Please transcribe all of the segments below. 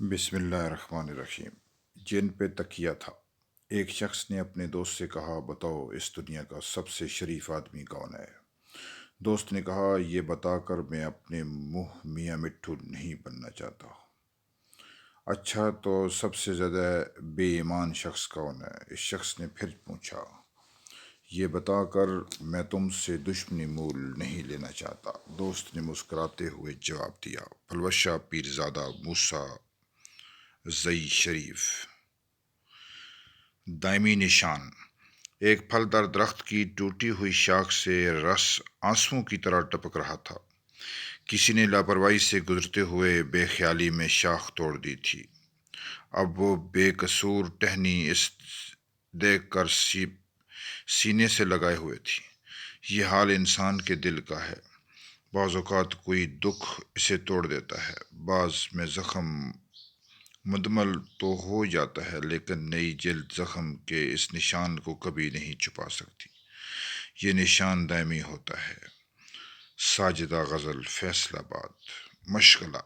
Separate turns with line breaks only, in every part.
بسم اللہ الرحمن الرحیم۔ جن پہ تکیہ تھا۔ ایک شخص نے اپنے دوست سے کہا، بتاؤ اس دنیا کا سب سے شریف آدمی کون ہے؟ دوست نے کہا، یہ بتا کر میں اپنے منہ میاں مٹھو نہیں بننا چاہتا۔ اچھا تو سب سے زیادہ بے ایمان شخص کون ہے؟ اس شخص نے پھر پوچھا، یہ بتا کر میں تم سے دشمنی مول نہیں لینا چاہتا۔ دوست نے مسکراتے ہوئے جواب دیا، پلوشہ پیرزادہ موسیٰ زئی شریف۔ دائمی نشان: ایک پھلدار درخت کی ٹوٹی ہوئی شاخ سے رس آنسوؤں کی طرح ٹپک رہا تھا۔ کسی نے لاپرواہی سے گزرتے ہوئے بے خیالی میں شاخ توڑ دی تھی۔ اب وہ بے قصور ٹہنی اس دیکھ کر سینے سے لگائے ہوئے تھی۔ یہ حال انسان کے دل کا ہے۔ بعض اوقات کوئی دکھ اسے توڑ دیتا ہے، بعض میں زخم مندمل تو ہو جاتا ہے، لیکن نئی جلد زخم کے اس نشان کو کبھی نہیں چھپا سکتی۔ یہ نشان دائمی ہوتا ہے۔ ساجدہ غزل، فیصل آباد۔ مشغلہ: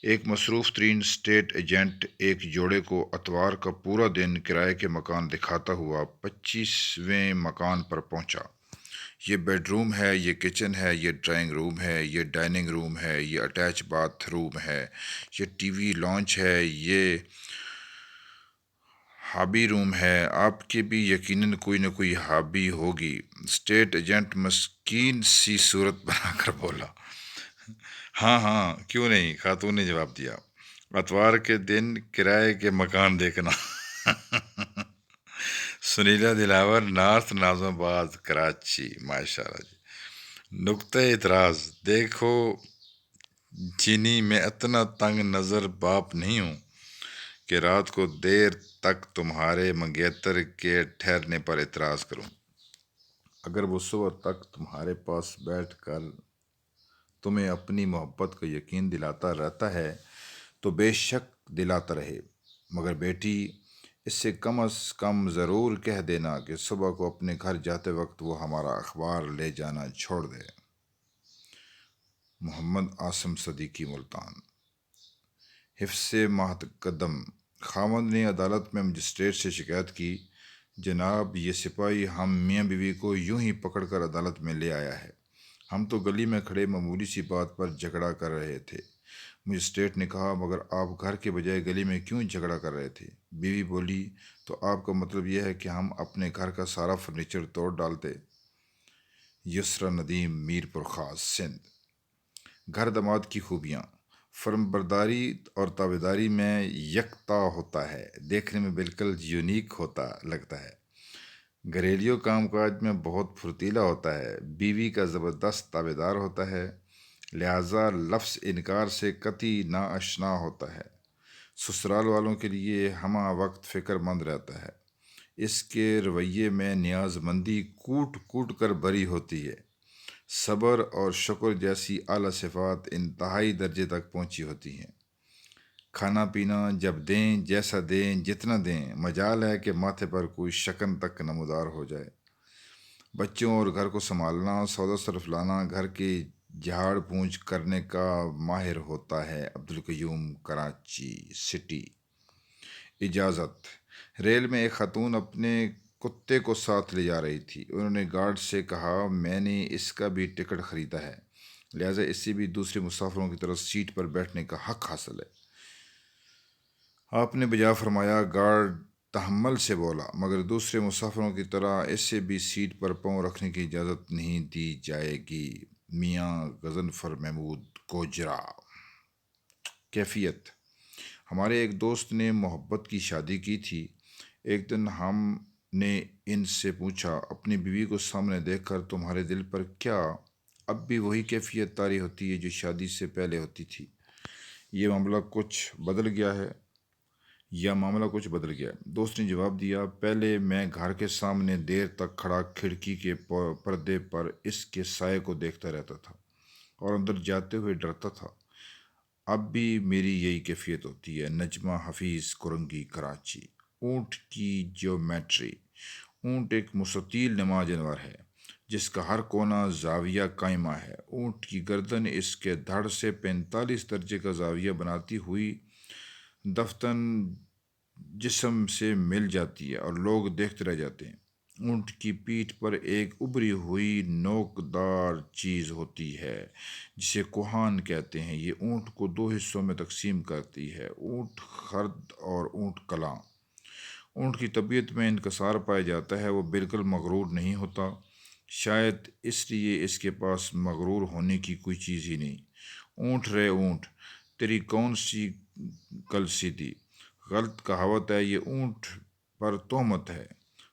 ایک مصروف ترین اسٹیٹ ایجنٹ ایک جوڑے کو اتوار کا پورا دن کرائے کے مکان دکھاتا ہوا 25ویں مکان پر پہنچا۔ یہ بیڈ روم ہے، یہ کچن ہے، یہ ڈرائنگ روم ہے، یہ ڈائننگ روم ہے، یہ اٹیچ باتھ روم ہے، یہ ٹی وی لانچ ہے، یہ ہابی روم ہے۔ آپ کی بھی یقیناً کوئی نہ کوئی ہابی ہوگی۔ اسٹیٹ ایجنٹ مسکین سی صورت بنا کر بولا۔ ہاں ہاں، کیوں نہیں، خاتون نے جواب دیا۔ اتوار کے دن کرائے کے مکان دیکھنا۔ سنیلا دلاور، نارتھ ناظم آباد، کراچی۔ ماشاء اللہ جی۔ نقطۂ اعتراض: دیکھو جینی، میں اتنا تنگ نظر باپ نہیں ہوں کہ رات کو دیر تک تمہارے منگیتر کے ٹھہرنے پر اعتراض کروں۔ اگر وہ صبح تک تمہارے پاس بیٹھ کر تمہیں اپنی محبت کا یقین دلاتا رہتا ہے تو بے شک دلاتا رہے، مگر بیٹی، اس سے کم از کم ضرور کہہ دینا کہ صبح کو اپنے گھر جاتے وقت وہ ہمارا اخبار لے جانا چھوڑ دے۔ محمد عاصم صدیقی، ملتان۔ حفظ متقدم: خاوند نے عدالت میں مجسٹریٹ سے شکایت کی، جناب یہ سپاہی ہم میاں بیوی کو یوں ہی پکڑ کر عدالت میں لے آیا ہے، ہم تو گلی میں کھڑے معمولی سی بات پر جھگڑا کر رہے تھے۔ مجسٹریٹ نے کہا، مگر آپ گھر کے بجائے گلی میں کیوں جھگڑا کر رہے تھے؟ بیوی بولی، تو آپ کا مطلب یہ ہے کہ ہم اپنے گھر کا سارا فرنیچر توڑ ڈالتے؟ یسریٰ ندیم، میر پرخاص، سندھ۔ گھر داماد کی خوبیاں: فرم برداری اور تابعداری میں یکتا ہوتا ہے، دیکھنے میں بالکل یونیک لگتا ہے۔ گھریلو کام کاج میں بہت پھرتیلا ہوتا ہے، بیوی کا زبردست تابعدار ہوتا ہے، لہذا لفظ انکار سے قطعی ناآشنا ہوتا ہے۔ سسرال والوں کے لیے ہمہ وقت فکر مند رہتا ہے۔ اس کے رویے میں نیاز مندی کوٹ کوٹ کر بھری ہوتی ہے۔ صبر اور شکر جیسی اعلیٰ صفات انتہائی درجے تک پہنچی ہوتی ہیں۔ کھانا پینا جب دیں، جیسا دیں، جتنا دیں، مجال ہے کہ ماتھے پر کوئی شکن تک نمودار ہو جائے۔ بچوں اور گھر کو سنبھالنا، سودا صرف لانا، گھر کی جھاڑ پونچھ کرنے کا ماہر ہوتا ہے۔ عبدالقیوم، کراچی سٹی۔ اجازت: ریل میں ایک خاتون اپنے کتے کو ساتھ لے جا رہی تھی۔ انہوں نے گارڈ سے کہا، میں نے اس کا بھی ٹکٹ خریدا ہے، لہذا اسے بھی دوسرے مسافروں کی طرح سیٹ پر بیٹھنے کا حق حاصل ہے۔ آپ نے بجا فرمایا۔ گارڈ تحمل سے بولا، مگر دوسرے مسافروں کی طرح اسے بھی سیٹ پر پاؤں رکھنے کی اجازت نہیں دی جائے گی۔ میاں غضنفر محمود، گوجرا۔ کیفیت: ہمارے ایک دوست نے محبت کی شادی کی تھی۔ ایک دن ہم نے ان سے پوچھا، اپنی بیوی کو سامنے دیکھ کر تمہارے دل پر کیا اب بھی وہی کیفیت طاری ہوتی ہے جو شادی سے پہلے ہوتی تھی؟ یہ معاملہ کچھ بدل گیا ہے؟ دوست نے جواب دیا، پہلے میں گھر کے سامنے دیر تک کھڑا کھڑکی کے پردے پر اس کے سائے کو دیکھتا رہتا تھا اور اندر جاتے ہوئے ڈرتا تھا۔ اب بھی میری یہی کیفیت ہوتی ہے۔ نجمہ حفیظ، کرنگی، کراچی۔ اونٹ کی جیومیٹری: اونٹ ایک مستطیل نما جانور ہے جس کا ہر کونا زاویہ قائمہ ہے۔ اونٹ کی گردن اس کے دھڑ سے 45 درجے کا زاویہ بناتی ہوئی دفتن جسم سے مل جاتی ہے اور لوگ دیکھتے رہ جاتے ہیں۔ اونٹ کی پیٹھ پر ایک ابری ہوئی نوکدار چیز ہوتی ہے جسے کوہان کہتے ہیں۔ یہ اونٹ کو دو حصوں میں تقسیم کرتی ہے، اونٹ خرد اور اونٹ کلاں۔ اونٹ کی طبیعت میں انکسار پایا جاتا ہے، وہ بالکل مغرور نہیں ہوتا، شاید اس لیے اس کے پاس مغرور ہونے کی کوئی چیز ہی نہیں۔ اونٹ رے اونٹ، تیری کون سی کل سیدھی؟ غلط کہاوت ہے، یہ اونٹ پر تہمت ہے،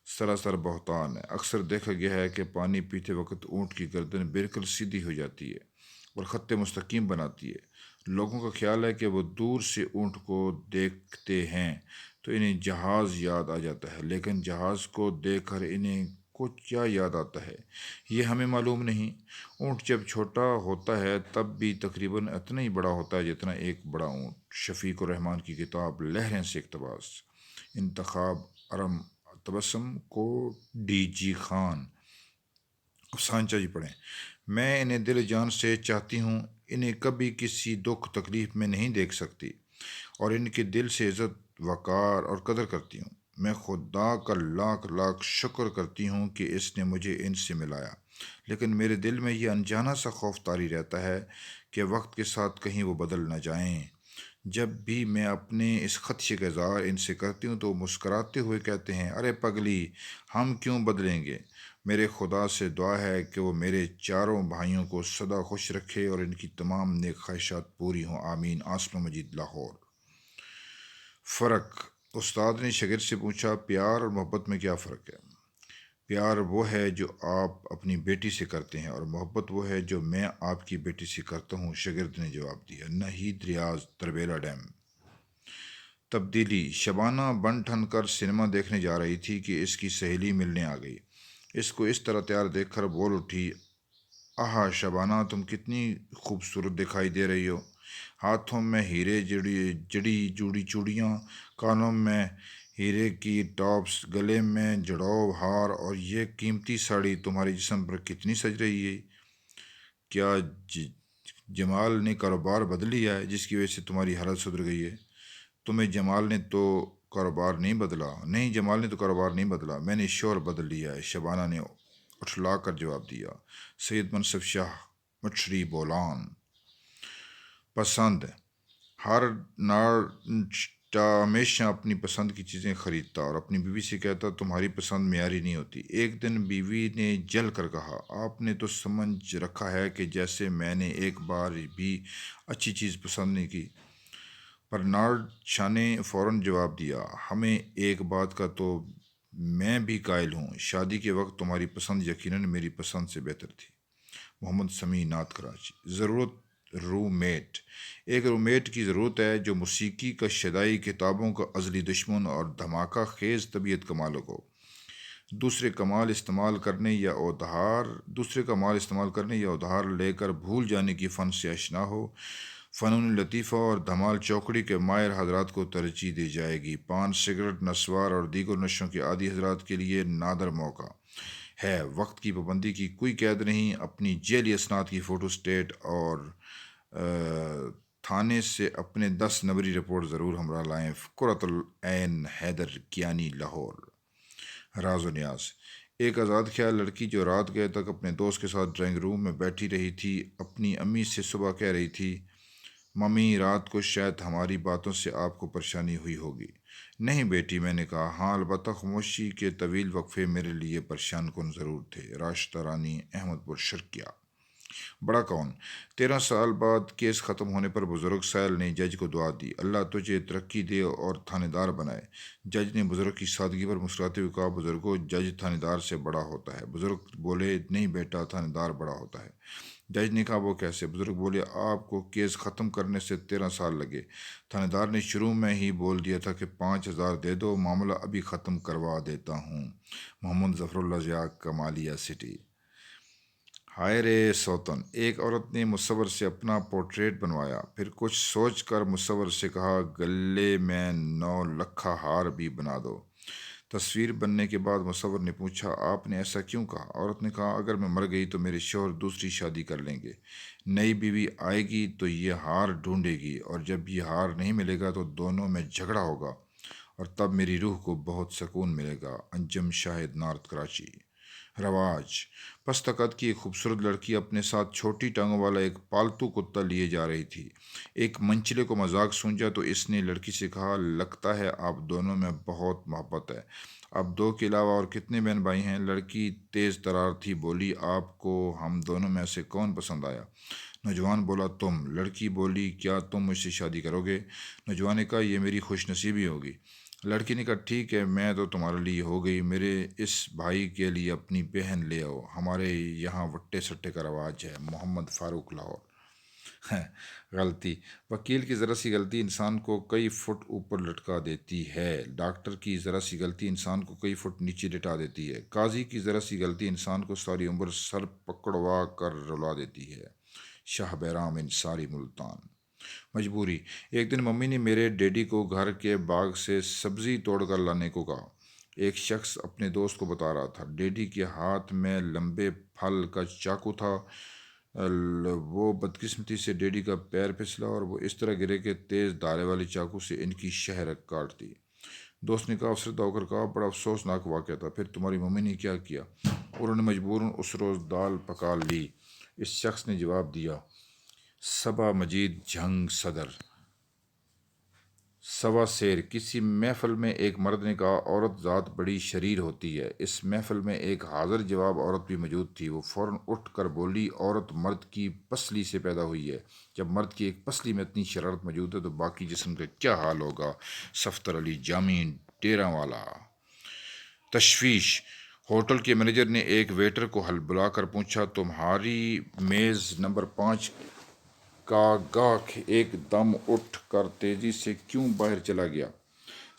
سراسر بہتان ہے۔ اکثر دیکھا گیا ہے کہ پانی پیتے وقت اونٹ کی گردن بالکل سیدھی ہو جاتی ہے اور خط مستقیم بناتی ہے۔ لوگوں کا خیال ہے کہ وہ دور سے اونٹ کو دیکھتے ہیں تو انہیں جہاز یاد آ جاتا ہے، لیکن جہاز کو دیکھ کر انہیں کو کیا یاد آتا ہے یہ ہمیں معلوم نہیں۔ اونٹ جب چھوٹا ہوتا ہے تب بھی تقریباً اتنا ہی بڑا ہوتا ہے جتنا ایک بڑا اونٹ۔ شفیق الرحمان کی کتاب لہریں سے اقتباس۔ انتخاب ارم تبسم کو ڈی جی خان۔ سانچا جی پڑھیں۔ میں انہیں دل جان سے چاہتی ہوں، انہیں کبھی کسی دکھ تکلیف میں نہیں دیکھ سکتی اور ان کے دل سے عزت وقار اور قدر کرتی ہوں۔ میں خدا کا لاکھ لاکھ شکر کرتی ہوں کہ اس نے مجھے ان سے ملایا، لیکن میرے دل میں یہ انجانا سا خوف طاری رہتا ہے کہ وقت کے ساتھ کہیں وہ بدل نہ جائیں۔ جب بھی میں اپنے اس خدشے کا اظہار ان سے کرتی ہوں تو وہ مسکراتے ہوئے کہتے ہیں، ارے پگلی، ہم کیوں بدلیں گے؟ میرے خدا سے دعا ہے کہ وہ میرے چاروں بھائیوں کو سدا خوش رکھے اور ان کی تمام نیک خواہشات پوری ہوں، آمین۔ آسم مجید، لاہور۔ فرق۔ استاد نے شاگرد سے پوچھا، پیار اور محبت میں کیا فرق ہے؟ پیار وہ ہے جو آپ اپنی بیٹی سے کرتے ہیں اور محبت وہ ہے جو میں آپ کی بیٹی سے کرتا ہوں، شاگرد نے جواب دیا۔ نہید ریاض، تربیلا ڈیم۔ تبدیلی۔ شبانہ بن ٹھن کر سنیما دیکھنے جا رہی تھی کہ اس کی سہیلی ملنے آ گئی۔ اس کو اس طرح تیار دیکھ کر بول اٹھی، آہا شبانہ، تم کتنی خوبصورت دکھائی دے رہی ہو، ہاتھوں میں ہیرے جڑی جوڑی چوڑیاں، کانوں میں ہیرے کی ٹاپس، گلے میں جڑاؤ ہار، اور یہ قیمتی ساڑی تمہارے جسم پر کتنی سج رہی ہے۔ کیا جمال نے کاروبار بدل لیا ہے جس کی وجہ سے تمہاری حالت سدھر گئی ہے؟ تمہیں جمال نے تو کاروبار نہیں بدلا۔ نہیں، جمال نے تو کاروبار نہیں بدلا، میں نے شور بدل لیا ہے، شبانہ نے اٹھلا کر جواب دیا۔ سید منصف شاہ، مچھری بولان۔ پسند۔ ہر ناٹا ہمیشہ اپنی پسند کی چیزیں خریدتا اور اپنی بیوی سے کہتا، تمہاری پسند معیاری نہیں ہوتی۔ ایک دن بیوی نے جل کر کہا، آپ نے تو سمجھ رکھا ہے کہ جیسے میں نے ایک بار بھی اچھی چیز پسند نہیں کی۔ برنارڈ شاہ نے فوراً جواب دیا، ہمیں ایک بات کا تو میں بھی قائل ہوں، شادی کے وقت تمہاری پسند یقیناً میری پسند سے بہتر تھی۔ محمد سمیع، نعت، کراچی۔ ضرورت رومیٹ۔ ایک رومیٹ کی ضرورت ہے جو موسیقی کا شیدائی، کتابوں کا ازلی دشمن اور دھماکہ خیز طبیعت کا مالک ہو، دوسرے کا مال استعمال کرنے یا ادھار لے کر بھول جانے کی فن سے آشنا ہو۔ فنون لطیفہ اور دھمال چوکڑی کے ماہر حضرات کو ترجیح دی جائے گی۔ پان، سگریٹ، نسوار اور دیگر نشوں کے عادی حضرات کے لیے نادر موقع ہے۔ وقت کی پابندی کی کوئی قید نہیں۔ اپنی جعلی اسناد کی فوٹو اسٹیٹ اور تھانے سے اپنے 10 نمبری رپورٹ ضرور ہمراہ لائیں۔ قرۃ العین، حیدر کیانی، لاہور۔ راز و نیاز۔ ایک آزاد خیال لڑکی جو رات گئے تک اپنے دوست کے ساتھ ڈرائنگ روم میں بیٹھی رہی تھی، اپنی امی سے صبح کہہ رہی تھی، ممی، رات کو شاید ہماری باتوں سے آپ کو پریشانی ہوئی ہوگی۔ نہیں بیٹی، میں نے کہا، ہاں البتہ خاموشی کے طویل وقفے میرے لیے پریشان کن ضرور تھے۔ راشدہ رانی، احمد پور، شرقیہ۔ بڑا کون۔ 13 سال بعد کیس ختم ہونے پر بزرگ سائل نے جج کو دعا دی، اللہ تجھے ترقی دے اور تھانے دار بنائے۔ جج نے بزرگ کی سادگی پر مسکراتے ہوئے کہا، بزرگوں، جج تھانے دار سے بڑا ہوتا ہے۔ بزرگ بولے، نہیں بیٹا، تھانے دار بڑا ہوتا ہے۔ جج نے کہا، وہ کیسے؟ بزرگ بولے، آپ کو کیس ختم کرنے سے 13 سال لگے، تھانے دار نے شروع میں ہی بول دیا تھا کہ 5,000 دے دو، معاملہ ابھی ختم کروا دیتا ہوں۔ محمد ظفر اللہ ضیاء، کمالیہ سٹی۔ ہائے رے سوتن۔ ایک عورت نے مصور سے اپنا پورٹریٹ بنوایا، پھر کچھ سوچ کر مصور سے کہا، گلے میں 9 لکھا ہار بھی بنا دو۔ تصویر بننے کے بعد مصور نے پوچھا، آپ نے ایسا کیوں کہا؟ عورت نے کہا، اگر میں مر گئی تو میرے شوہر دوسری شادی کر لیں گے، نئی بیوی آئے گی تو یہ ہار ڈھونڈے گی، اور جب یہ ہار نہیں ملے گا تو دونوں میں جھگڑا ہوگا، اور تب میری روح کو بہت سکون ملے گا۔ انجم شاہد، نارتھ کراچی۔ رواج: پست قد کی ایک خوبصورت لڑکی اپنے ساتھ چھوٹی ٹانگوں والا ایک پالتو کتا لیے جا رہی تھی۔ ایک منچلے کو مذاق سمجھا تو اس نے لڑکی سے کہا، لگتا ہے آپ دونوں میں بہت محبت ہے۔ اب دو کے علاوہ اور کتنے بہن بھائی ہیں؟ لڑکی تیز ترار تھی، بولی، آپ کو ہم دونوں میں سے کون پسند آیا؟ نوجوان بولا، تم۔ لڑکی بولی، کیا تم مجھ سے شادی کرو گے؟ نوجوان نے کہا، یہ میری خوش نصیبی ہوگی۔ لڑکی نے کہا، ٹھیک ہے، میں تو تمہارے لیے ہو گئی، میرے اس بھائی کے لیے اپنی بہن لے آؤ، ہمارے یہاں وٹے سٹے کا رواج ہے۔ محمد فاروق، لاہور۔ غلطی: وکیل کی ذرا سی غلطی انسان کو کئی فٹ اوپر لٹکا دیتی ہے۔ ڈاکٹر کی ذرا سی غلطی انسان کو کئی فٹ نیچے لٹا دیتی ہے۔ قاضی کی ذرا سی غلطی انسان کو ساری عمر سر پکڑوا کر رلا دیتی ہے۔ شاہ بیرام انصاری، ملتان۔ مجبوری: ایک دن ممی نے میرے ڈیڈی کو گھر کے باغ سے سبزی توڑ کر لانے کو کہا۔ ایک شخص اپنے دوست کو بتا رہا تھا، ڈیڈی کے ہاتھ میں لمبے پھل کا چاقو تھا۔ وہ بدقسمتی سے ڈیڈی کا پیر پھسلا اور وہ اس طرح گرے کہ تیز دھارے والے چاقو سے ان کی شہرک کاٹ دی۔ دوست نے کہا، افسردہ ہو کر کہا، بڑا افسوسناک واقعہ تھا، پھر تمہاری ممی نے کیا کیا؟ انہوں نے مجبوراً اس روز دال پکا لی۔ اس شخص نے جواب دیا، صبا مجید جھنگ صدر۔ سوا سیر: کسی محفل میں ایک مرد نے کہا، عورت ذات بڑی شریر ہوتی ہے۔ اس محفل میں ایک حاضر جواب عورت بھی موجود تھی۔ وہ فوراً اٹھ کر بولی، عورت مرد کی پسلی سے پیدا ہوئی ہے۔ جب مرد کی ایک پسلی میں اتنی شرارت موجود ہے تو باقی جسم کا کیا حال ہوگا؟ صفدر علی جامی، ڈیرہ والا۔ تشویش: ہوٹل کے مینیجر نے ایک ویٹر کو بلا کر پوچھا، تمہاری میز نمبر 5 کا گاہک ایک دم اٹھ کر تیزی سے کیوں باہر چلا گیا؟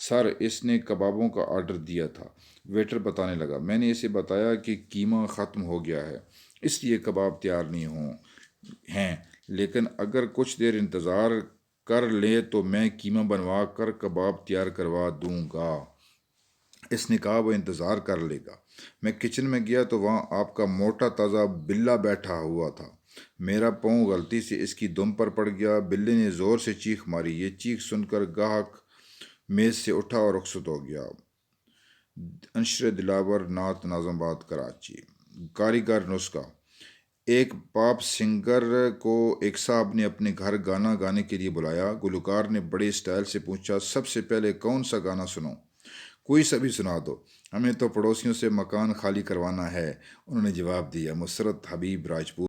سر، اس نے کبابوں کا آرڈر دیا تھا۔ ویٹر بتانے لگا، میں نے اسے بتایا کہ قیمہ ختم ہو گیا ہے، اس لیے کباب تیار نہیں ہیں، لیکن اگر کچھ دیر انتظار کر لیں تو میں قیمہ بنوا کر کباب تیار کروا دوں گا۔ اس نے کہا، وہ انتظار کر لے گا۔ میں کچن میں گیا تو وہاں آپ کا موٹا تازہ بلہ بیٹھا ہوا تھا۔ میرا پاؤں غلطی سے اس کی دم پر پڑ گیا۔ بلے نے زور سے چیخ ماری۔ یہ چیخ سن کر گاہک میز سے اٹھا اور رخصت ہو گیا۔ انشر دلاور نعت، ناظم آباد، کراچی۔ کاریگر نسخہ: ایک پاپ سنگر کو ایک صاحب نے اپنے گھر گانا گانے کے لیے بلایا۔ گلوکار نے بڑے سٹائل سے پوچھا، سب سے پہلے کون سا گانا سنوں؟ کوئی سا بھی سنا دو، ہمیں تو پڑوسیوں سے مکان خالی کروانا ہے، انہوں نے جواب دیا۔ مسرت حبیب، راجپور۔